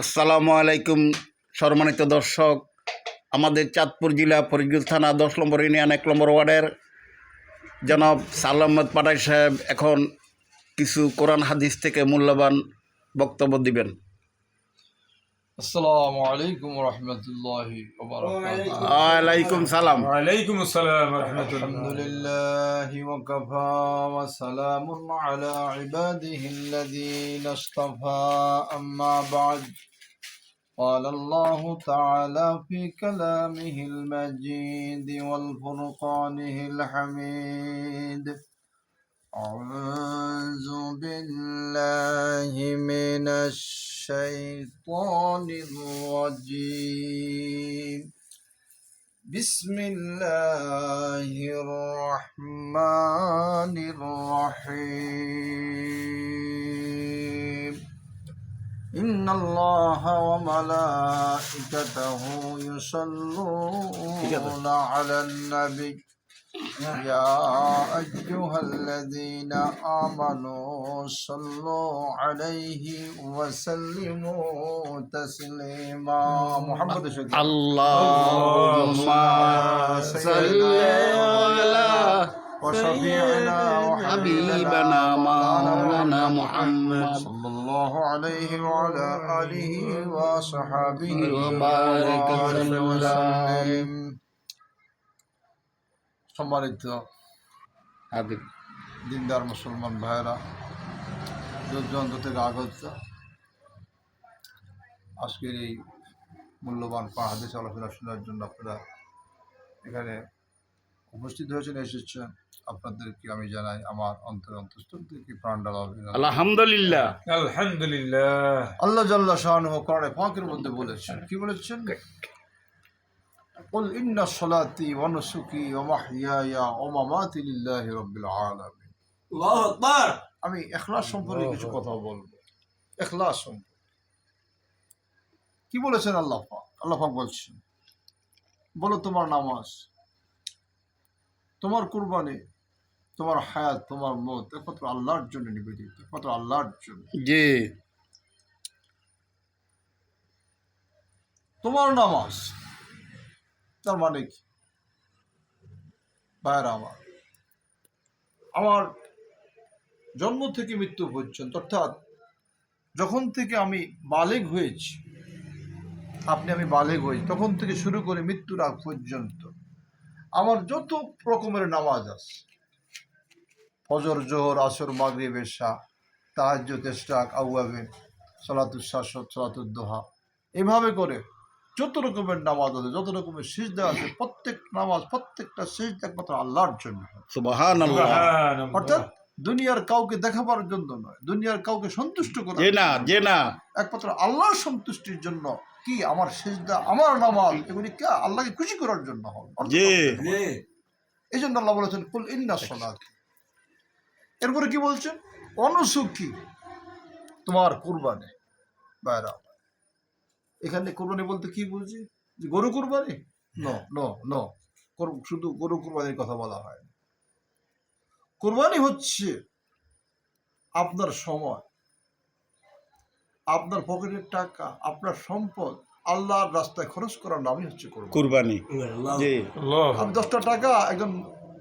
আসসালামু আলাইকুম সম্মানিত দর্শক, আমাদের চাঁদপুর জেলা ফরিদগঞ্জ থানা 10 নম্বর ইউনিয়ন 1 নম্বর ওয়ার্ডের জনাব সালামত পাটাই সাহেব এখন কিছু কোরআন হাদিস থেকে মূল্যবান বক্তব্য দিবেন। আসসালামু আলাইকুম ওয়া রাহমাতুল্লাহি ওয়া বারাকাতুহু। ওয়ালাইকুম সালাম। ওয়ালাইকুম আসসালাম ওয়া রাহমাতুল্লাহ। আলহামদুলিল্লাহি ওয়া কাফা ওয়া সালামুন আলা ইবাদিহিল্লাযীনা ইসতাফা, আম্মা বা'দ। قال الله تعالى في كلامه المجيد والفرقانه الحميد: أعوذ بالله من الشيطان الرجيم. بسم الله الرحمن الرحيم. إن الله وملائكته يصلون على النبي يا أيها الذين آمنوا صلوا عليه وسلموا تسليما. محمد شكرا. আল্লাহুম্মা সাল্লি আলা وشفيعنا হাবিবানা মাওলানা মুহাম্মদ صلى الله عليه وعلى آله وصحبه وبارك وسلم. সম্মানিত হাবিব দিনদার মুসলমান ভাইরা, দূরদূরান্ত থেকে আগত আজকের এই মূল্যবান হাদিস আলোচনা শোনার জন্য আপনারা এখানে উপস্থিত হয়েছেন, এসেছেন। আপনাদেরকে আমি জানাই আমার অন্তঃস্থল থেকে প্রাণঢালা অভিনন্দন। আলহামদুলিল্লাহ। আলহামদুলিল্লাহ। আল্লাহ জাল্লা শাআনুহু কোরআনে পাকের মধ্যে বলেছেন, কি বলেছেন? قل إن صلاتي ونسكي ومحياي ومماتي لله رب العالمين. আল্লাহু আকবার। আমি ইখলাস সম্পর্কে কিছু কথা বলবো। ইখলাস সম্পর্কে কি বলেছেন আল্লাহ পাক? আল্লাহ পাক বলছেন, বলো তোমার নামাজ, তোমার কুরবানি, তোমার হায়াত, তোমার মত একমাত্র আল্লাহর জন্য নিবেদিত, একমাত্র আল্লাহর জন্য। জি। তোমার নামাজ তার মানে কি? ভাইরা আমার জন্ম থেকে মৃত্যু পর্যন্ত, অর্থাৎ যখন থেকে আমি বালেগ হয়েছি, আমি বালেগ হয়েছি, তখন থেকে শুরু করে মৃত্যুর আগ পর্যন্ত আমার যত রকমের নামাজ আছে, ফজর, জোহর, আসর, মাগরিব, এশা, তাহাজ্জুদ, ইশরাক, আওয়াবিন, সালাতুল শাশর, সালাতুল দোহা, এভাবে করে যত রকমের নামাজ আছে, যত রকমের সিজদা আছে, প্রত্যেক নামাজ, প্রত্যেকটা সিজদা একমাত্র আল্লাহর জন্য। সুবহানাল্লাহ। অর্থাৎ দুনিয়ার কাউকে দেখাবার জন্য নয়, দুনিয়ার কাউকে সন্তুষ্ট করার জি না, জি না। একমাত্র আল্লাহর সন্তুষ্টির জন্য। কি আমার সিজদা, আমার নামাজ, এগুলি কে আল্লাহকে খুশি করার জন্য হবে। জি। এই জন্য আল্লাহ বলেছেন কুল ইন্না সলাতি। এরপরে কি বলছেন? অনুসুকি, তোমার কুরবানি। বাইরা, এখানে কুরবানি বলতে কি বুঝি? যে গরু কুরবানি? নো নো নো, শুধু গরু কুরবানির কথা বলা হয়। কুরবানি হচ্ছে আপনার সময়, আপনার পকেটের টাকা, আপনার সম্পদ আল্লাহর রাস্তায় খরচ করার নামই হচ্ছে কুরবানি। জি। আপনি 10টা টাকা একজন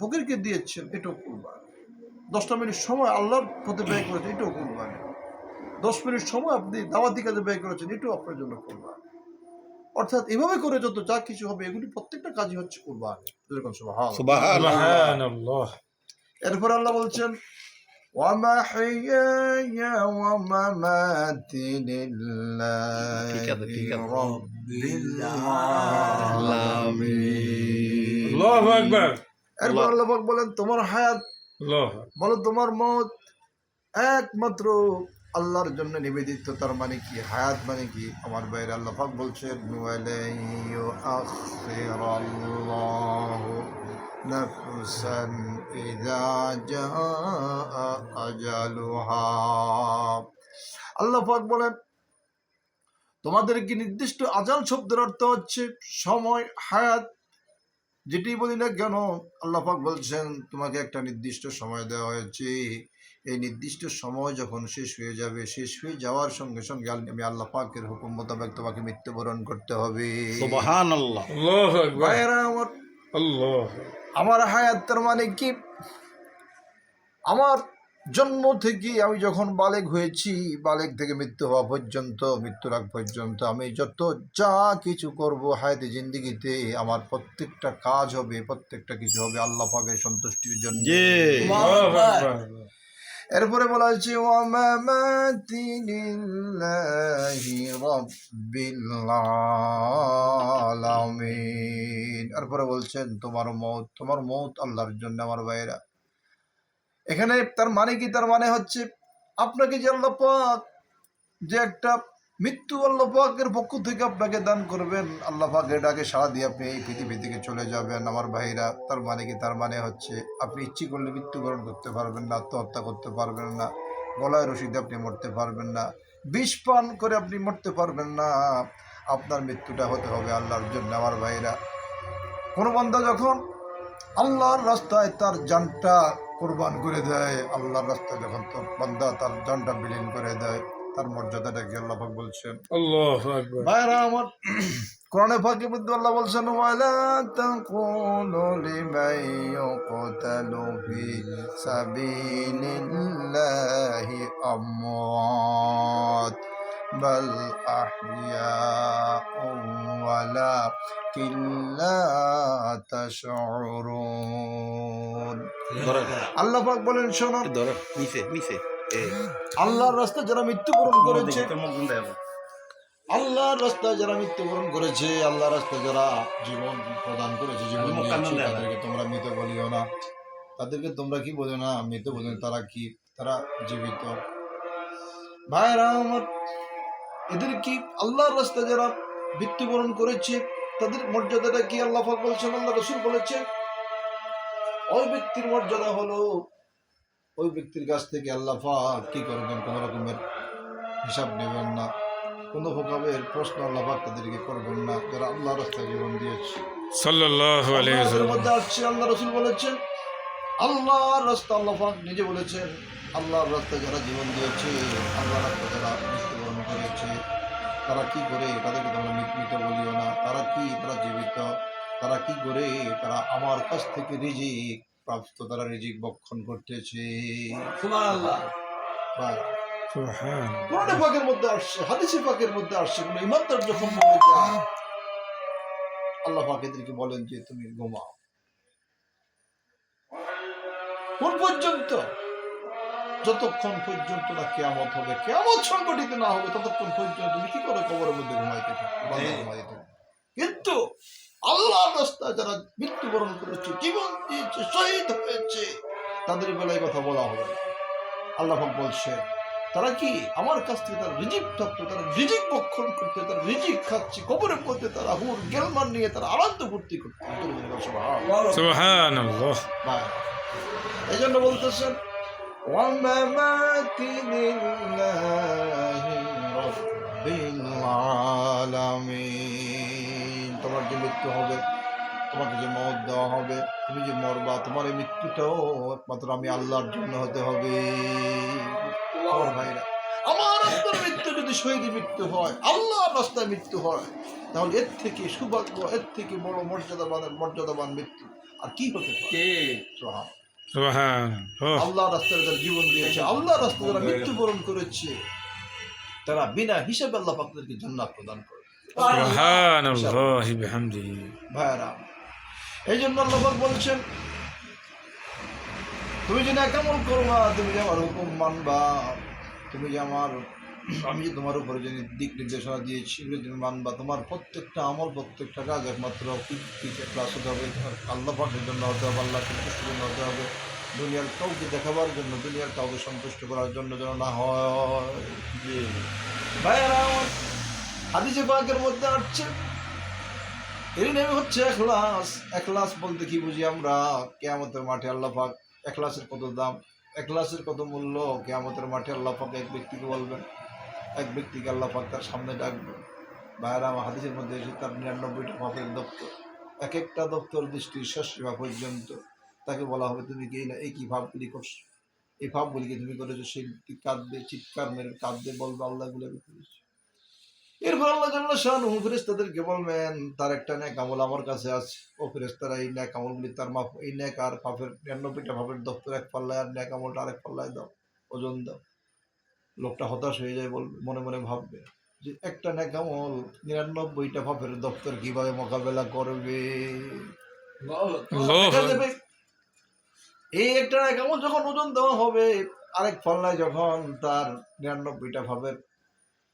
ফকিরকে দিয়েছেন, এটাও কুরবানি। 10টা মিনিট সময় আল্লাহর পথে ব্যয় করেছেন, এটাও কুরবানি। 10 মিনিট সময় আপনি দাওয়াতি কাজে ব্যয় করেছেন, এটাও আপনার জন্য কুরবানি। অর্থাৎ এভাবে করে যত যা কিছু হবে, এগুলি প্রত্যেকটা কাজই হচ্ছে কুরবানি। সুবহানাল্লাহ। এরপর আল্লাহ বলছেন, وَمَحْيَايَ وَمَمَاتِي لِلَّهِ رَبِّ الْعَالَمِينَ. আল্লাহু আকবার। এরপর আল্লাহ পাক বলেন, তোমার হায়াত, আল্লাহু বলো তোমার মত একমাত্র আল্লাহর জন্য নিবেদিত। তার মানে কি? হায়াত মানে কি? আমার বাইরে আল্লাহ পাক বলছেন, ওয়ালাইয়ুআখিরাল্লাহু নাফসান ইযা জাআ আজালুহা। আল্লাহ পাক বলেন, তোমাদের কি নির্দিষ্ট আজাল শব্দের অর্থ হচ্ছে সময়, হায়াত, যেটি বলি না কেন, আল্লাহ পাক বলছেন তোমাকে একটা নির্দিষ্ট সময় দেওয়া হয়েছে। এই নির্দিষ্ট সময় যখন শেষ হয়ে যাবে, শেষ হয়ে যাওয়ার সঙ্গে সঙ্গে আমি আল্লাহ পাকের হুকুম মোতাবেক তোমাকে মৃত্যুবরণ করতে হবে। সুবহানাল্লাহ। الله أكبر ভাইয়েরা আমার, الله আমার হায়াত তার মানে কি, আমার জন্ম থেকে আমি যখন বালেগ হয়েছি, বালেগ থেকে মৃত্যু হওয়া পর্যন্ত, মৃত্যুর আগ পর্যন্ত আমি যত যা কিছু করব হায়াতে জিন্দিগিতে, আমার প্রত্যেকটা কাজ হবে, প্রত্যেকটা কিছু হবে আল্লাহ পাকের সন্তুষ্টির জন্য। জি। الله أكبر এরপরে বলা হয়েছে ওয়ামামাতি লিল্লাহি রাব্বিল আলামিন। এরপরে বলছেন তোমার মৌত আল্লাহর জন্য। আমার ভাইয়েরা, এখানে তার মানে কি? তার মানে হচ্ছে আপনাকে যে আল্লাহ পাক যে একটা মৃত্যু আল্লাহ পাকের পক্ষ থেকে আপনাকে দান করবেন, আল্লাহ পাকের ডাকে সাড়া দিয়ে আপনি এই পৃথিবী থেকে চলে যাবেন। আমার ভাইরা, তার মানে কি? তার মানে হচ্ছে আপনি ইচ্ছে করলে মৃত্যুবরণ করতে পারবেন না, আত্মহত্যা করতে পারবেন না, গলায় রশিদে আপনি মরতে পারবেন না, বিষ পান করে আপনি মরতে পারবেন না। আপনার মৃত্যুটা হতে হবে আল্লাহর জন্য। আমার ভাইরা, কোনো বান্দা যখন আল্লাহর রাস্তায় তার জানটা কোরবান করে দেয়, আল্লাহর রাস্তায় যখন তো বান্দা তার জানটা বিলীন করে দেয়, তার মর্যাদাটাকে আল্লাহ পাক বলছেন। الله أكبর। ভাইরা আমার, কোরআনে পাকের মধ্যে আল্লাহ বলছেন ওয়ালা তাকুলু লিমান ইউকতালু ফি সাবিলিল্লাহি আমওয়াত বাল আহইয়াউ ওয়ালাকিন লা তাশউরুন। আল্লাহ পাক বলেন, শোনো, আল্লাহর রাস্তায় যারা মৃত্যুবরণ করেছে, আল্লাহর রাস্তায় যারা মৃত্যুবরণ করেছে, আল্লাহর রাস্তায় যারা জীবন প্রদান করেছে, জীবন দিয়েছে, তাদেরকে তোমরা মৃত বলিও না। তাদেরকে তোমরা কি বলো না? মৃত বলো না। তারা কি? তারা জীবিত। ভাইরা আমার, এদের কি আল্লাহর রাস্তায় যারা মৃত্যুবরণ করেছে তাদের মর্যাদাটা কি? আল্লাহ পাক বলছেন, আল্লাহ রাসূল বলেছেন, ওই ব্যক্তির মর্যাদা হলো, ওই ব্যক্তির কাছ থেকে আল্লাহ পাক কি করবেন? কোন রকমের হিসাব নেবেন না, কোনো প্রকারের প্রশ্ন আল্লাহ পাক তাদেরকে করবেন না, যারা আল্লাহ রাস্তায় জীবন দিয়েছে। সাল্লাল্লাহু আলাইহি আল্লাহর ওয়াসাল্লাম। মধ্যে আসছে, আল্লাহ রাসূল বলেছেন, আল্লাহর রাস্তা, আল্লাহ পাক নিজে বলেছেন, আল্লাহর রাস্তায় যারা জীবন দিয়েছে, আল্লাহর রাস্তায় যারা মৃত্যুবরণ করেছে, তারা কি করে? তাদেরকে তোমরা মৃত বলিও না। তারা কি? তারা জীবিত। তারা কি করে? তারা আমার কাছ থেকে রিজিক প্রাপ্ত, তারা রিজিক ভক্ষণ করতেছে। সুবহানাল্লাহ। সুবহান। কোরআনে পাকের মধ্যে আসছে, হাদিসে পাকের মধ্যে আসছে, কোন ইমানদার যখন মরে যায়, আল্লাহ পাক এদেরকে বলেন যে তুমি ঘুমাও। কোন পর্যন্ত? যতক্ষণ পর্যন্ত না কিয়ামত হবে, কিয়ামত সংগঠিত না হবে, ততক্ষণ পর্যন্ত তুমি কি করে কবরের মধ্যে ঘুমাইতে থাকো, বান্দা ঘুমাইতে থাকো। কিন্তু আল্লাহর রাস্তায় যারা মৃত্যুবরণ করেছে, জীবন দিয়েছে, শহীদ হয়েছে, তাদের বেলায় কথা বলা হবে না। আল্লাহ পাক বলছে, তারা কি আমার কাছ থেকে তারা রিজিক প্রাপ্ত, তারা রিজিক ভক্ষণ করতে, তারা রিজিক খাচ্ছে, কবরের মধ্যে তারা হুর গেলমান নিয়ে তারা আনন্দ ফুর্তি করতে। সুবহানাল্লাহ। এই জন্য বলতেছেন ওয়ামামাতি লিল্লাহি রাব্বিল আলামিন। তোমার যে মৃত্যু হবে, তোমাকে যে মওত দেওয়া হবে, তুমি যে মরবা, তোমার এই মৃত্যুটাও একমাত্র আমি আল্লাহর জন্য হতে হবে। আমার ভাইরা, আমার আপনার মৃত্যু যদি শহীদ মৃত্যু হয়, আল্লাহর রাস্তায় মৃত্যু হয়, তাহলে এর থেকে সৌভাগ্য, এর থেকে বড় মর্যাদাবান মৃত্যু আর কি হতে পারে? সুবহানাল্লাহ। আল্লাহ রাস্তায় যারা জীবন দিয়েছে, আল্লাহ রাস্তায় যারা মৃত্যুবরণ করেছে, তারা বিনা হিসাবে আল্লাহ পাক তাদেরকে জান্নাত প্রদান করে। সুবহানাল্লাহি বিহামদিহি। ভাইরা, এই জন্য আল্লাহ পাক বলছেন, তুমি যে নেকামল করবা, তুমি যে আমার হুকুম মানবা, তুমি যে আমি যে তোমার উপরে যে দিক নির্দেশনা দিয়েছি তুমি মানবা, তোমার প্রত্যেকটা আমল, প্রত্যেকটা কাজ একমাত্র ক্লাস হতে হবে, আল্লাহ পাকের জন্য হতে হবে, আল্লাহ সন্তুষ্টির জন্য হতে হবে, দুনিয়ার কাউকে দেখাবার জন্য, দুনিয়ার কাউকে সন্তুষ্ট করার জন্য যেন না হয়। ভাইয়েরা আমার, হাদিসে পাকের মধ্যে আসছে, এর নাম হচ্ছে এখলাস। এখলাস বলতে কি বুঝি আমরা? কিয়ামতের মাঠে আল্লাহ পাক এখলাসের কত দাম, এখলাসের কত মূল্য, কিয়ামতের মাঠে আল্লাহ পাক এক ব্যক্তিকে বলবেন, এক ব্যক্তিকে আল্লাহ পাক তার সামনে ডাকবেন। ভাইয়েরা আমার, হাদিসের মধ্যে এসে তার 99টা পাপের দপ্তর, এক একটা দপ্তর দৃষ্টির শেষ সীমা পর্যন্ত তাকে বলা হবে, তুমি কি এই কি ভাবগুলি করছো? এই পাপগুলিকে তুমি করেছো, সে কাঁদবে, চিৎকার মেরে কাঁদবে, বলবে আল্লাহ এগুলো আমি করেছি। এরপর আল্লাহ জাল্লাহ শাআনুহু ফেরেশতাদেরকে বলবেন তার একটা নেক আমল আমার কাছে আছে, ও ফেরেশতারা এই নেক আমলগুলি তার মাপ, এই নেক আর পাপের ৯৯টা পাপের দপ্তর এক পাল্লায় আর নেক আমলটা আরেক পাল্লায় দাও, ওজন দাও। লোকটা হতাশ হয়ে যায়, বলবে মনে মনে ভাববে যে একটা নেক আমল ৯৯টা পাপের দপ্তর কিভাবে মোকাবেলা করবে। দেখা যাবে এই একটা নেক আমল যখন ওজন দেওয়া হবে, আরেক পাল্লায় যখন তার ৯৯টা পাপের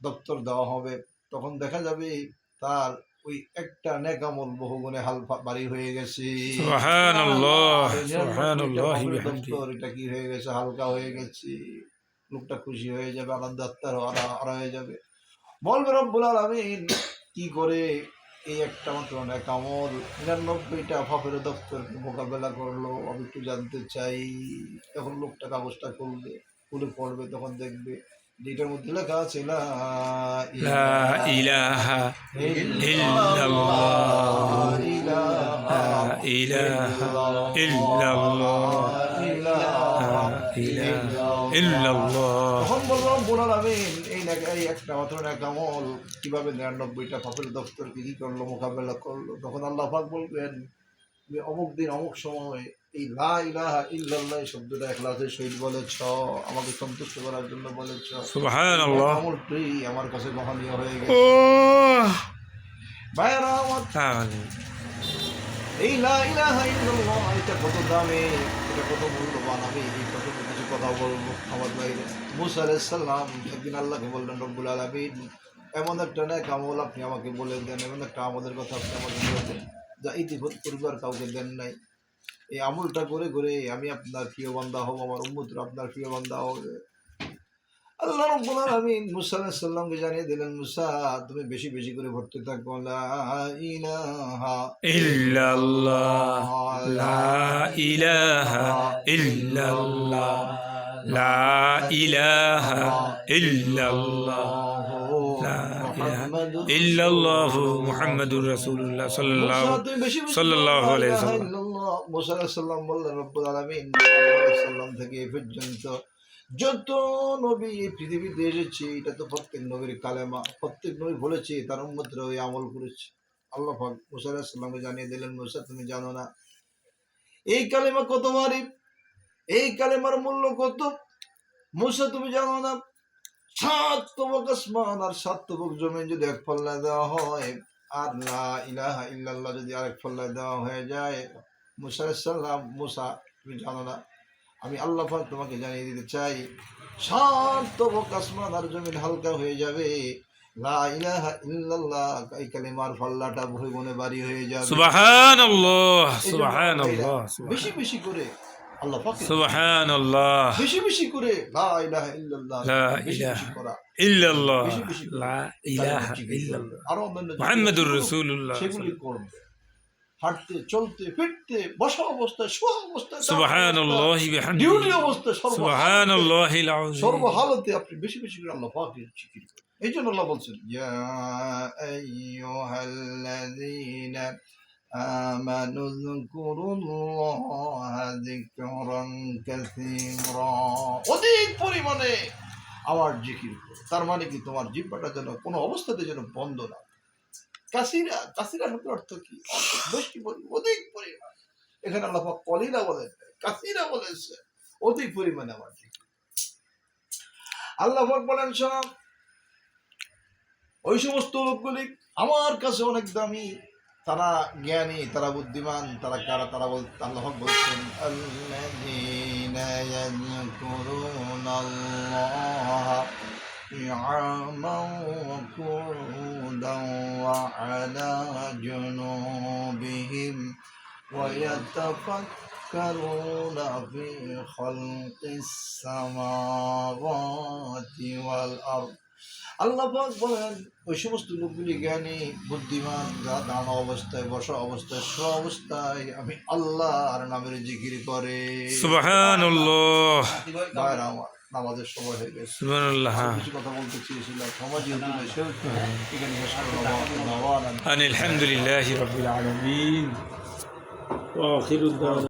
দপ্তর দেওয়া হবে, তখন দেখা যাবে তার ওই একটা নেক আমল বহুগুণে ভারী হয়ে গেছে। সুবহানাল্লাহ, আর ৯৯টা সুবহানাল্লাহি পাপের বিহামদিহি। দপ্তর এটা কি হয়ে গেছে, হালকা হয়ে গেছে। লোকটা খুশি হয়ে যাবে, আনন্দ আত্মার হারা হয়ে যাবে, বলবে রব্বুল আলামিন কি করে এই একটা মাত্র নেক আমল ৯৯টা পাপের দপ্তরকে মোকাবেলা করলো, আমি একটু জানতে চাই। তখন লোকটা কাগজটা খুলে পড়বে, তখন দেখবে যেটার মধ্যে লেখা আছে লা লা ইলাহা ইল্লাল্লাহ, লা ইলাহা ইল্লাল্লাহ, লা ইলাহা ইল্লাল্লাহ। তখন বলবো রব্বুল আলামিন এই একটা মাত্র নেক আমল কিভাবে ৯৯টা পাপের দপ্তরকে কি করলো, মোকাবেলা করলো। তখন আল্লাহ পাক বলবেন তুমি অমুক দিন অমুক সময় এই লা ইলাহা ইল্লাল্লাহ শব্দটা ইখলাসের সহিত বলেছ, আমাকে সন্তুষ্ট করার জন্য বলেছ, সুবহানাল্লাহ। আমলটি আমার কাছে গ্রহণীয় হয়ে ও গেছে। ভাইয়েরা আমার, আমিন। এই লা ইলাহা ইল্লাল্লাহ এটা কত দামি, এটা কত মূল্যবান, আমি এই প্রসঙ্গে কিছু কথা বলবো আমার বাইরে। মুসা আলাইহিস সালাম একদিন আল্লাহকে বললেন রব্বুল আলামিন এমন একটা নেক আমল আপনি আমাকে বলে দেন, এমন একটা আমলের কথা আপনি আমাকে বলে দেন যা ইতিপূর্বে আর কাউকে দেন নাই। এই আমলটা করে করে আমি আপনার প্রিয় বান্দা হব, আমার উম্মতরা আপনার প্রিয় বান্দা হবে। আল্লাহ রাব্বুল আলামিন মুসা আলাইহিস সালামকে জানিয়ে দিলেন, মুসা তুমি বেশি বেশি করে পড়তে থাকো লা ইলাহা ইল্লাল্লাহ, লা ইলাহা ইল্লাল্লাহ, লা ইলাহা ইল্লাল্লাহ, লা ইলাহা ইল্লাল্লাহু মুহাম্মাদুর রাসূলুল্লাহ সাল্লাল্লাহু আলাইহি ওয়াসাল্লাম। মুসা আলাইহিস সালাম বললেন রব্বুল আলামিন আলাইহিস সালাম থেকে এ পর্যন্ত যত নবী এই পৃথিবীতে এসেছে এটা তো প্রত্যেক নবীর কালেমা, প্রত্যেক নবী বলেছে তার উম্মতরা ওই আমল করেছে। আল্লাহ পাক মুসা আলাইহিস সালামকে জানিয়ে দিলেন, মুসা তুমি জানো না এই কালেমা কত ভারী, এই কালেমার মূল্য কত। মুসা তুমি জানো না ৭ তবক আসমান আর ৭ তবক জমিন যদি এক পাল্লায় দেওয়া হয়, আর লা ইলাহা ইল্লাল্লাহ যদি আরেক পাল্লায় দেওয়া হয়ে যায়, মুসা আলাইহিস সালাম মুসা তুমি জানো না, আমি আল্লাহ পাক তোমাকে জানিয়ে দিতে চাই ৭ তবক আসমান আর জমিন হালকা হয়ে যাবে, লা ইলাহা ইল্লাল্লাহ এই কালিমার পাল্লাটা বহু গুণে ভারী হয়ে যাবে। সুবহানাল্লাহ, এই জন্য সুবহানাল্লাহ, বেশি বেশি করে আল্লাহ পাক সুবহানাল্লাহ, বেশি বেশি করে লা ইলাহা ইল্লাল্লাহ লা বেশি ইলাহা বেশি করা, ইল্লাল্লাহ, বেশি বেশি করে লা ইলাহা ইল্লাল্লাহ, আরো অন্যান্য মুহাম্মাদুর যেগুলো রাসূলুল্লাহ। সেগুলি করবে, হাঁটতে চলতে ফিরতে বসা অবস্থায় শোয়া অবস্থায় সুবহানাল্লাহি বিহামদিহি, ডিউটি অবস্থায় সুবহানাল্লাহিল আযীম। সর্বহালতে আপনি বেশি বেশি করে আল্লাহ পাকের জিকির করেন। এই জন্য আল্লাহ বলছেন ইয়া আইয়ুহাল্লাযীনা আমানু যকুরুল্লাহা যিকরান কাসীরা, অধিক পরিমাণে আমার জিকির করো। তার মানে কি তোমার জিহ্বাটা যেন কোনো অবস্থাতে যেন বন্ধ না। কাসীরা, কাসীরা শব্দের অর্থ কি? বেশি পরিমাণ, অধিক পরিমাণ। এখানে আল্লাহ পাক কলিলা বলেন, কাসীরা বলেছে, অধিক পরিমাণে আমার জিকির। আল্লাহ পাক বলেন শোনো, ওই সমস্ত লোকগুলি আমার কাছে অনেক দামি, তারা জ্ঞানী, তারা বুদ্ধিমান, তারা কারা, তারা আল্লাহ পাক বলছেন আল্লাযীনা ইয়াযকুরুনাল্লাহা কিয়ামান ওয়া কুউদান ওয়া আলা জুনুবিহিম ওয়া ইয়াতাফাক্কারুনা ফি খালকিস সামাওয়াতি ওয়াল আরদ। আল্লাহ পাক বলেন ওই সমস্ত লোকগুলি জ্ঞানী বুদ্ধিমান, যারা দাঁড়ানো অবস্থায়, বসা অবস্থায়, শোয়া অবস্থায় আমি আল্লাহর নামের জিকির করে। সুবহানাল্লাহ, ভাইরা আমার, নামাজের সময় হয়ে গেছে, সুবহানাল্লাহ। কিছু কথা বলতে চেয়েছিলাম, সমাজ যেহেতু এখানে শেষ করে আলহামদুলিল্লাহি রাব্বিল আলামিন ওয়া আখিরু দাওয়ানা।